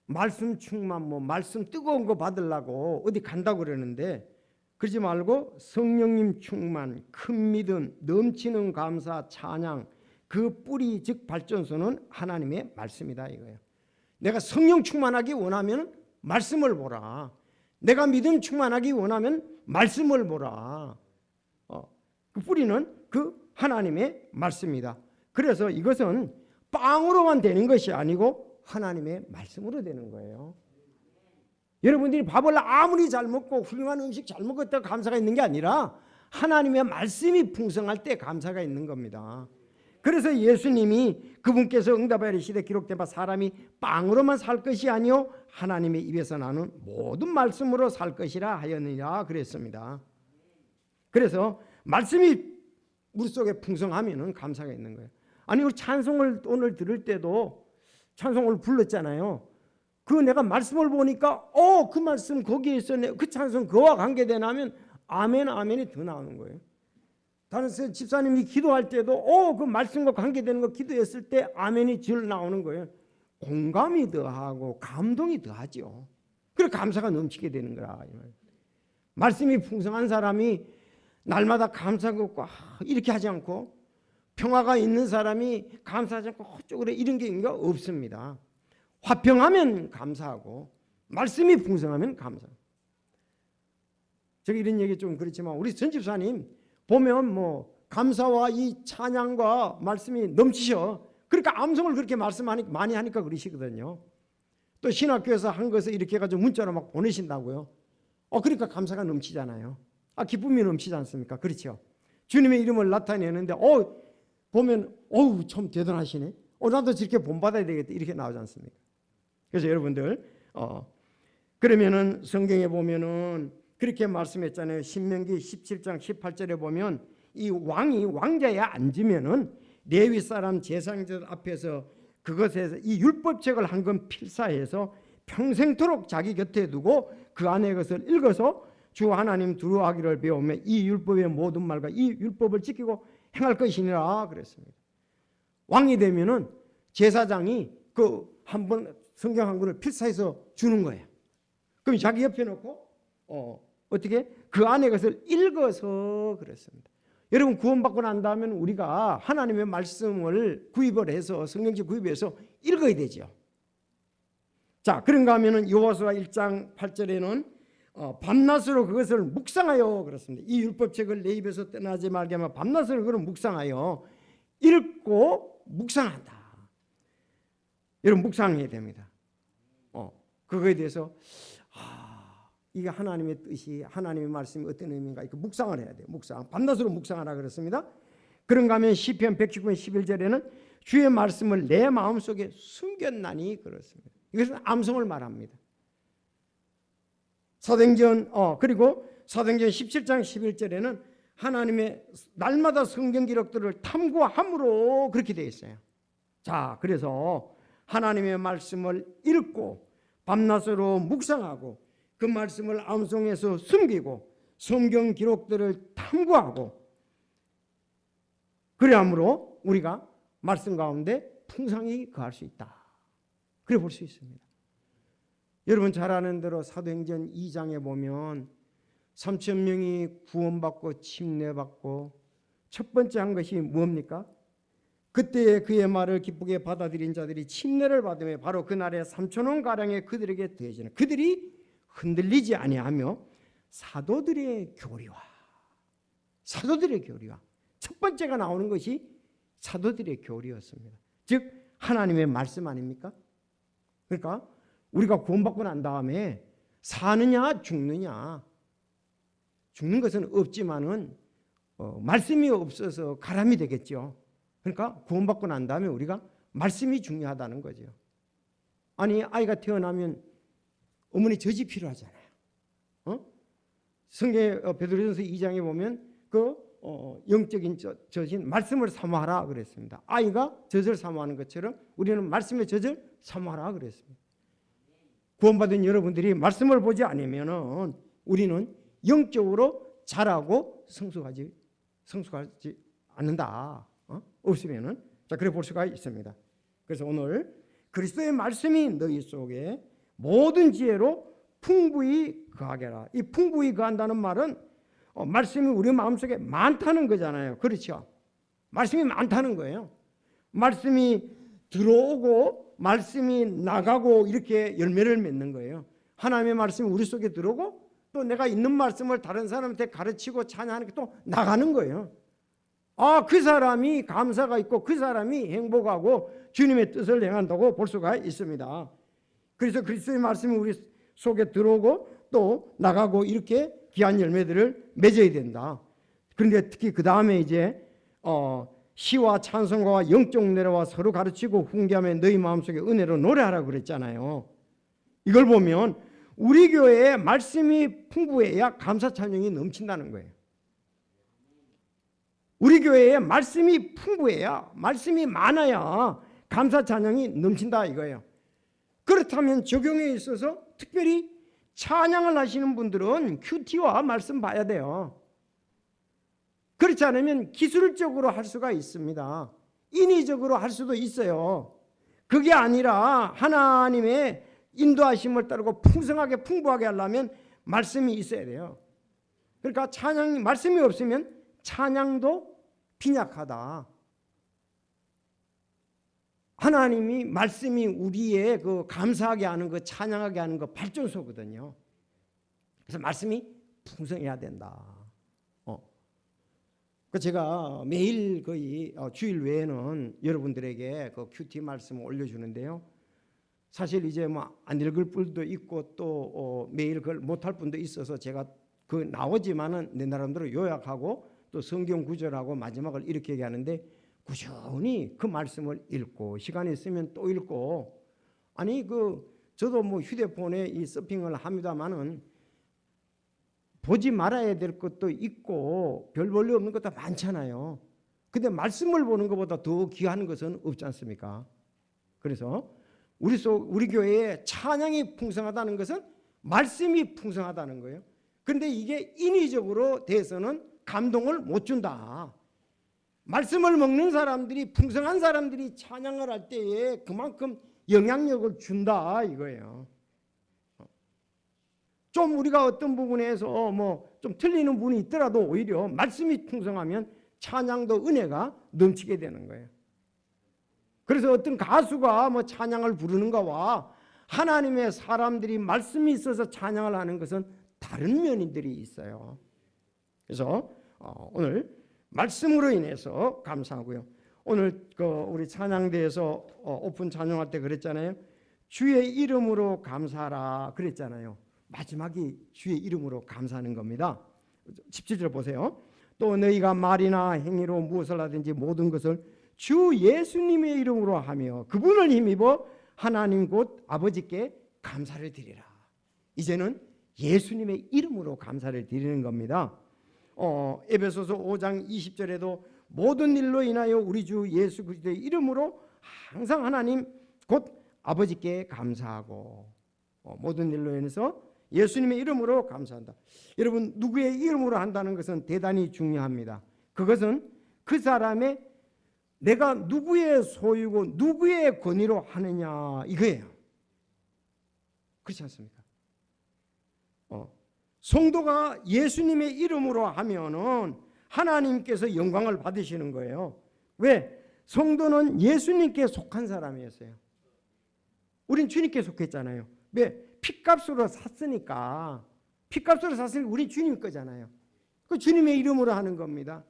Speaker 1: 말씀 충만, 말씀 뜨거운 거 받으려고 어디 간다고 그러는데 그러지 말고 성령님 충만, 큰 믿음, 넘치는 감사, 찬양, 그 뿌리 즉 발전소는 하나님의 말씀이다 이거예요. 내가 성령 충만하기 원하면 말씀을 보라. 내가 믿음 충만하기 원하면 말씀을 보라. 그 뿌리는 그 하나님의 말씀이다. 그래서 이것은 빵으로만 되는 것이 아니고 하나님의 말씀으로 되는 거예요. 여러분들이 밥을 아무리 잘 먹고 훌륭한 음식 잘 먹었다고 감사가 있는 게 아니라 하나님의 말씀이 풍성할 때 감사가 있는 겁니다. 그래서 예수님이 그분께서 응답하여 이르시되 기록된 바 사람이 빵으로만 살 것이 아니요 하나님의 입에서 나는 모든 말씀으로 살 것이라 하였느니라 그랬습니다. 그래서 말씀이 우리 속에 풍성하면 감사가 있는 거예요. 아니 우리 찬송을 오늘 들을 때도 찬송을 불렀잖아요. 그 내가 말씀을 보니까 그 말씀 거기에 있었네. 그 찬송 그와 관계되냐면 아멘 아멘이 더 나오는 거예요. 다른 집사님이 기도할 때도 그 말씀과 관계되는 거 기도했을 때 아멘이 절 나오는 거예요. 공감이 더하고 감동이 더하죠. 그래 감사가 넘치게 되는 거라. 말씀이 풍성한 사람이 날마다 감사하고 이렇게 하지 않고 평화가 있는 사람이 감사하지 않고 어쩌고 그래 이런 게 없습니다. 화평하면 감사하고 말씀이 풍성하면 감사하고. 제가 이런 얘기 좀 그렇지만 우리 전 집사님 보면 감사와 이 찬양과 말씀이 넘치셔. 그러니까 암송을 그렇게 많이 하니까 그러시거든요. 또 신학교에서 한 것을 이렇게 해가지고 문자로 막 보내신다고요. 그러니까 감사가 넘치잖아요. 기쁨이 넘치지 않습니까? 그렇죠. 주님의 이름을 나타내는데 보면 참 대단하시네. 나도 저렇게 본받아야 되겠다 이렇게 나오지 않습니까? 그래서 여러분들 그러면은 성경에 보면은 그렇게 말씀했잖아요. 신명기 17장 18절에 보면 이 왕이 왕자에 앉으면은 레위 사람 제사장들 앞에서 그것에서 이 율법책을 한 권 필사해서 평생토록 자기 곁에 두고 그 안에 것을 읽어서 주 하나님 두려워하기를 배우며 이 율법의 모든 말과 이 율법을 지키고 행할 것이니라 그랬습니다. 왕이 되면은 제사장이 그 한 번 성경 한 권을 필사해서 주는 거예요. 그럼 자기 옆에 놓고 어떻게 그 안에 것을 읽어서 그렇습니다. 여러분 구원받고 난 다음에 우리가 하나님의 말씀을 구입을 해서 성경책 구입해서 읽어야 되죠. 자, 그런가 하면은 여호수아 1장 8절에는 밤낮으로 그것을 묵상하여 그렇습니다. 이 율법책을 내 입에서 떠나지 말게 하며 밤낮으로 그걸 묵상하여 읽고 묵상한다. 여러분 묵상해야 됩니다. 그거에 대해서 이게 하나님의 뜻이 하나님의 말씀이 어떤 의미인가 이렇게 묵상을 해야 돼요. 묵상. 밤낮으로 묵상하라 그랬습니다. 그런가 하면 시편 119편 11절에는 주의 말씀을 내 마음속에 숨겼나니 그렇습니다. 이것은 암송을 말합니다. 그리고 사도행전 17장 11절에는 하나님의 날마다 성경 기록들을 탐구함으로 그렇게 되어 있어요. 자, 그래서 하나님의 말씀을 읽고 밤낮으로 묵상하고 그 말씀을 암송해서 숨기고 성경 기록들을 탐구하고 그래야므로 우리가 말씀 가운데 풍성히 거할 수 있다. 그래 볼 수 있습니다. 여러분 잘 아는 대로 사도행전 2장에 보면 3,000명이 구원받고 침례받고 첫 번째 한 것이 뭡니까? 그때 그의 말을 기쁘게 받아들인 자들이 침례를 받으며 바로 그날에 3,000원가량의 그들에게 더해지는 그들이 흔들리지 아니하며 사도들의 교리와 첫 번째가 나오는 것이 사도들의 교리였습니다. 즉 하나님의 말씀 아닙니까? 그러니까 우리가 구원받고 난 다음에 사느냐 죽느냐 죽는 것은 없지만은 말씀이 없어서 가람이 되겠죠. 그러니까 구원받고 난 다음에 우리가 말씀이 중요하다는 거죠. 아니 아이가 태어나면 어머니 젖이 필요하잖아요. 성경 베드로전서 2장에 보면 그 영적인 젖인 말씀을 사모하라 그랬습니다. 아이가 젖을 사모하는 것처럼 우리는 말씀의 젖을 사모하라 그랬습니다. 구원받은 여러분들이 말씀을 보지 않으면은 우리는 영적으로 자라고 성숙하지 않는다. 없으면은 자 그래 볼 수가 있습니다. 그래서 오늘 그리스도의 말씀이 너희 속에 모든 지혜로 풍부히 거하게라. 이 풍부히 거한다는 말은 말씀이 우리 마음속에 많다는 거잖아요. 그렇죠? 말씀이 많다는 거예요. 말씀이 들어오고 말씀이 나가고 이렇게 열매를 맺는 거예요. 하나님의 말씀이 우리 속에 들어오고 또 내가 있는 말씀을 다른 사람한테 가르치고 찬양하는 게 또 나가는 거예요. 그 사람이 감사가 있고 그 사람이 행복하고 주님의 뜻을 행한다고 볼 수가 있습니다. 그래서 그리스도의 말씀이 우리 속에 들어오고 또 나가고 이렇게 귀한 열매들을 맺어야 된다. 그런데 특히 그 다음에 이제 시와 찬송가와 영적 노래와 서로 가르치고 훈계하며 너희 마음속에 은혜로 노래하라고 그랬잖아요. 이걸 보면 우리 교회에 말씀이 풍부해야 감사 찬양이 넘친다는 거예요. 우리 교회에 말씀이 풍부해야 말씀이 많아야 감사 찬양이 넘친다 이거예요. 그렇다면 적용에 있어서 특별히 찬양을 하시는 분들은 큐티와 말씀 봐야 돼요. 그렇지 않으면 기술적으로 할 수가 있습니다. 인위적으로 할 수도 있어요. 그게 아니라 하나님의 인도하심을 따르고 풍성하게 풍부하게 하려면 말씀이 있어야 돼요. 그러니까 말씀이 없으면 찬양도 빈약하다. 하나님이 말씀이 우리의 그 감사하게 하는 거 찬양하게 하는 거 발전소거든요. 그래서 말씀이 풍성해야 된다. 제가 매일 거의 주일 외에는 여러분들에게 그 큐티 말씀을 올려주는데요. 사실 이제 뭐 안 읽을 분도 있고 또 매일 그걸 못할 분도 있어서 제가 그 나오지만은 내 나름대로 요약하고 또 성경 구절하고 마지막을 이렇게 얘기하는데 꾸준히 그 말씀을 읽고 시간이 있으면 또 읽고 저도 뭐 휴대폰에 이 서핑을 합니다만은 보지 말아야 될 것도 있고 별 볼일 없는 것도 많잖아요. 근데 말씀을 보는 것보다 더 귀한 것은 없지 않습니까? 그래서 우리 교회에 찬양이 풍성하다는 것은 말씀이 풍성하다는 거예요. 그런데 이게 인위적으로 돼서는 감동을 못 준다. 말씀을 먹는 사람들이 풍성한 사람들이 찬양을 할 때에 그만큼 영향력을 준다 이거예요. 좀 우리가 어떤 부분에서 뭐 좀 틀리는 부분이 있더라도 오히려 말씀이 풍성하면 찬양도 은혜가 넘치게 되는 거예요. 그래서 어떤 가수가 뭐 찬양을 부르는 거와 하나님의 사람들이 말씀이 있어서 찬양을 하는 것은 다른 면들이 있어요. 그래서 오늘 말씀으로 인해서 감사하고요. 오늘 우리 찬양대에서 오픈 찬양할 때 그랬잖아요. 주의 이름으로 감사하라 그랬잖아요. 마지막이 주의 이름으로 감사하는 겁니다. 17절 보세요. 또 너희가 말이나 행위로 무엇을 하든지 모든 것을 주 예수님의 이름으로 하며 그분을 힘입어 하나님 곧 아버지께 감사를 드리라. 이제는 예수님의 이름으로 감사를 드리는 겁니다. 에베소서 5장 20절에도 모든 일로 인하여 우리 주 예수 그리스도의 이름으로 항상 하나님 곧 아버지께 감사하고 모든 일로 인해서 예수님의 이름으로 감사한다. 여러분 누구의 이름으로 한다는 것은 대단히 중요합니다. 그것은 그 사람의 내가 누구의 소유고 누구의 권위로 하느냐 이거예요. 그렇지 않습니까? 성도가 예수님의 이름으로 하면은 하나님께서 영광을 받으시는 거예요. 왜? 성도는 예수님께 속한 사람이었어요. 우린 주님께 속했잖아요. 왜? 피값으로 샀으니까. 피값으로 샀으니까 우리 주님 거잖아요. 그 주님의 이름으로 하는 겁니다.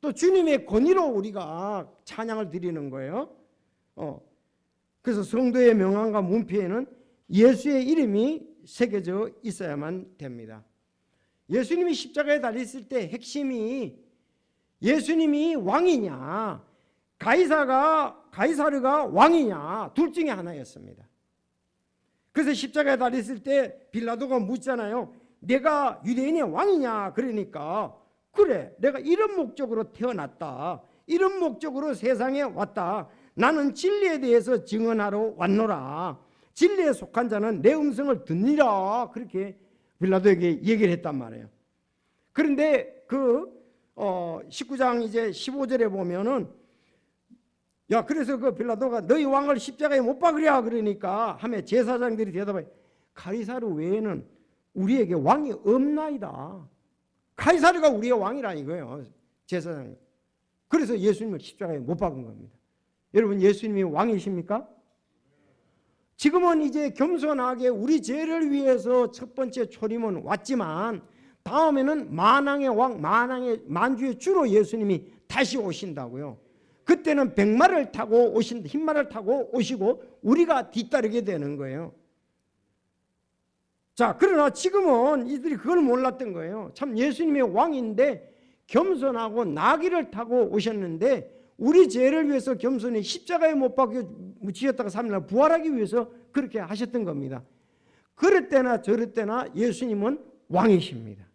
Speaker 1: 또 주님의 권위로 우리가 찬양을 드리는 거예요. 그래서 성도의 명함과 문패에는 예수의 이름이 새겨져 있어야만 됩니다. 예수님이 십자가에 달렸을 때 핵심이 예수님이 왕이냐 가이사르가 왕이냐 둘 중에 하나였습니다. 그래서 십자가에 달렸을 때 빌라도가 묻잖아요. 내가 유대인의 왕이냐 그러니까 그래 내가 이런 목적으로 태어났다. 이런 목적으로 세상에 왔다. 나는 진리에 대해서 증언하러 왔노라. 진리에 속한 자는 내 음성을 듣니라. 그렇게 빌라도에게 얘기를 했단 말이에요. 그런데 19장 이제 15절에 보면은 야 그래서 그 빌라도가 너희 왕을 십자가에 못 박으랴 그러니까 하며 제사장들이 대답해 가이사르 외에는 우리에게 왕이 없나이다. 가이사르가 우리의 왕이라 이거예요. 제사장. 그래서 예수님을 십자가에 못 박은 겁니다. 여러분 예수님이 왕이십니까? 지금은 이제 겸손하게 우리 죄를 위해서 첫 번째 초림은 왔지만 다음에는 만왕의 왕, 만주의 주로 예수님이 다시 오신다고요. 그때는 백마를 타고 흰마를 타고 오시고 우리가 뒤따르게 되는 거예요. 자, 그러나 지금은 이들이 그걸 몰랐던 거예요. 참 예수님의 왕인데 겸손하고 나귀를 타고 오셨는데 우리 죄를 위해서 겸손히 십자가에 못 박혀 묻히셨다가 3일날 부활하기 위해서 그렇게 하셨던 겁니다. 그럴 때나 저럴 때나 예수님은 왕이십니다.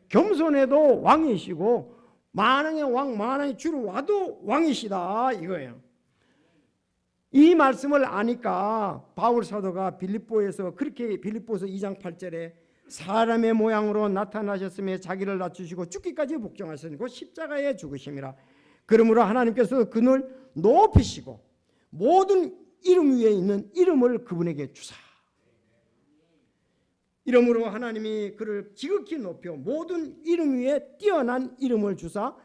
Speaker 1: 겸손해도 왕이시고 만왕의 왕, 만왕의 주로 와도 왕이시다 이거예요. 이 말씀을 아니까 바울 사도가 빌립보에서 그렇게 빌립보서 2장 8절에 사람의 모양으로 나타나셨으며 자기를 낮추시고 죽기까지 복종하시고 십자가에 죽으심이라. 그러므로 하나님께서 그를 높이시고 모든 이름 위에 있는 이름을 그분에게 주사. 이름으로 하나님이 그를 지극히 높여 모든 이름 위에 뛰어난 이름을 주사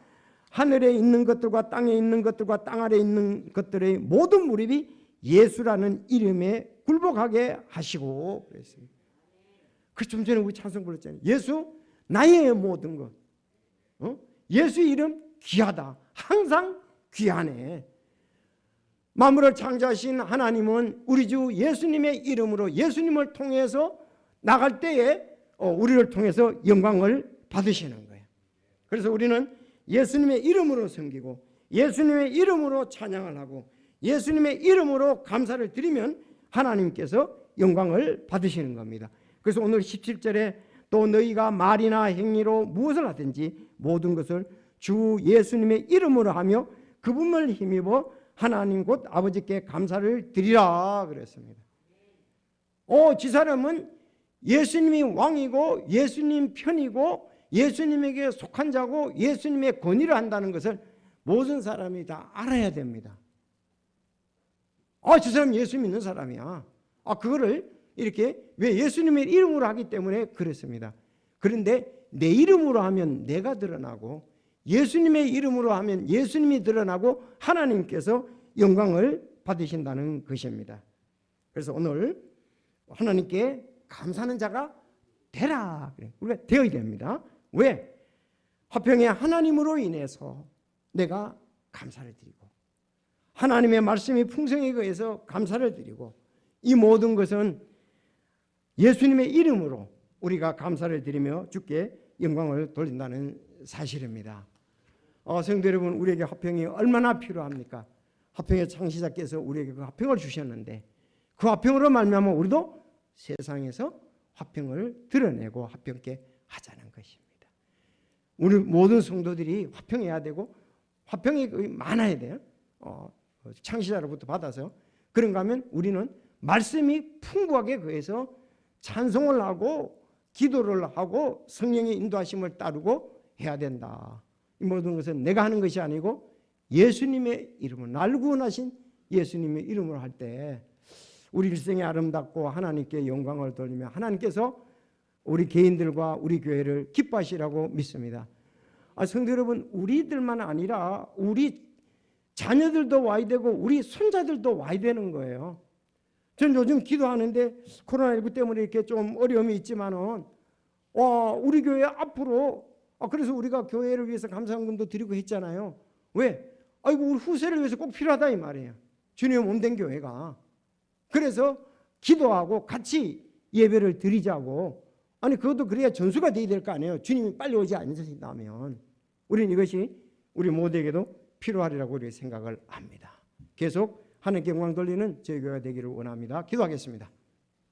Speaker 1: 하늘에 있는 것들과 땅에 있는 것들과 땅 아래에 있는 것들의 모든 무릎이 예수라는 이름에 굴복하게 하시고 그랬습니다. 그 좀 전에 우리 찬송 불렀잖아요. 예수 나의 모든 것. 예수 이름 귀하다. 항상 귀하네. 만물을 창조하신 하나님은 우리 주 예수님의 이름으로 예수님을 통해서 나갈 때에 우리를 통해서 영광을 받으시는 거예요. 그래서 우리는 예수님의 이름으로 섬기고 예수님의 이름으로 찬양을 하고 예수님의 이름으로 감사를 드리면 하나님께서 영광을 받으시는 겁니다. 그래서 오늘 17절에 또 너희가 말이나 행위로 무엇을 하든지 모든 것을 주 예수님의 이름으로 하며 그분을 힘입어 하나님 곧 아버지께 감사를 드리라 그랬습니다. 이 사람은 예수님이 왕이고 예수님 편이고 예수님에게 속한 자고 예수님의 권위를 한다는 것을 모든 사람이 다 알아야 됩니다. 저 사람 예수 믿는 사람이야. 그거를 이렇게 왜 예수님의 이름으로 하기 때문에 그렇습니다. 그런데 내 이름으로 하면 내가 드러나고 예수님의 이름으로 하면 예수님이 드러나고 하나님께서 영광을 받으신다는 것입니다. 그래서 오늘 하나님께 감사하는 자가 되라. 우리가 되어야 됩니다. 왜? 화평의 하나님으로 인해서 내가 감사를 드리고 하나님의 말씀이 풍성에 의해서 감사를 드리고 이 모든 것은 예수님의 이름으로 우리가 감사를 드리며 주께 영광을 돌린다는 사실입니다. 성도 여러분, 우리에게 화평이 얼마나 필요합니까? 화평의 창시자께서 우리에게 그 화평을 주셨는데 그 화평으로 말미암아 우리도 세상에서 화평을 드러내고 화평케 하자는 것입니다. 우리 모든 성도들이 화평해야 되고 화평이 많아야 돼요. 창시자로부터 받아서 그런가 하면 우리는 말씀이 풍부하게 그해서 찬송을 하고 기도를 하고 성령의 인도하심을 따르고 해야 된다. 이 모든 것은 내가 하는 것이 아니고 예수님의 이름으로 날 구원하신 예수님의 이름으로 할 때 우리 일생이 아름답고 하나님께 영광을 돌리며 하나님께서 우리 개인들과 우리 교회를 기뻐하시라고 믿습니다. 성도 여러분, 우리들만 아니라 우리 자녀들도 와야 되고 우리 손자들도 와야 되는 거예요. 저는 요즘 기도하는데 코로나19 때문에 이렇게 좀 어려움이 있지만은 우리 교회 앞으로 그래서 우리가 교회를 위해서 감사헌금도 드리고 했잖아요. 왜? 우리 후세를 위해서 꼭 필요하다 이 말이에요. 주님의 몸된 교회가. 그래서 기도하고 같이 예배를 드리자고. 그것도 그래야 전수가 돼야 될 거 아니에요. 주님이 빨리 오지 않으신다면. 우리는 이것이 우리 모두에게도 필요하리라고 우리 생각을 합니다. 계속 하나님께 영광 돌리는 저희 교회가 되기를 원합니다. 기도하겠습니다.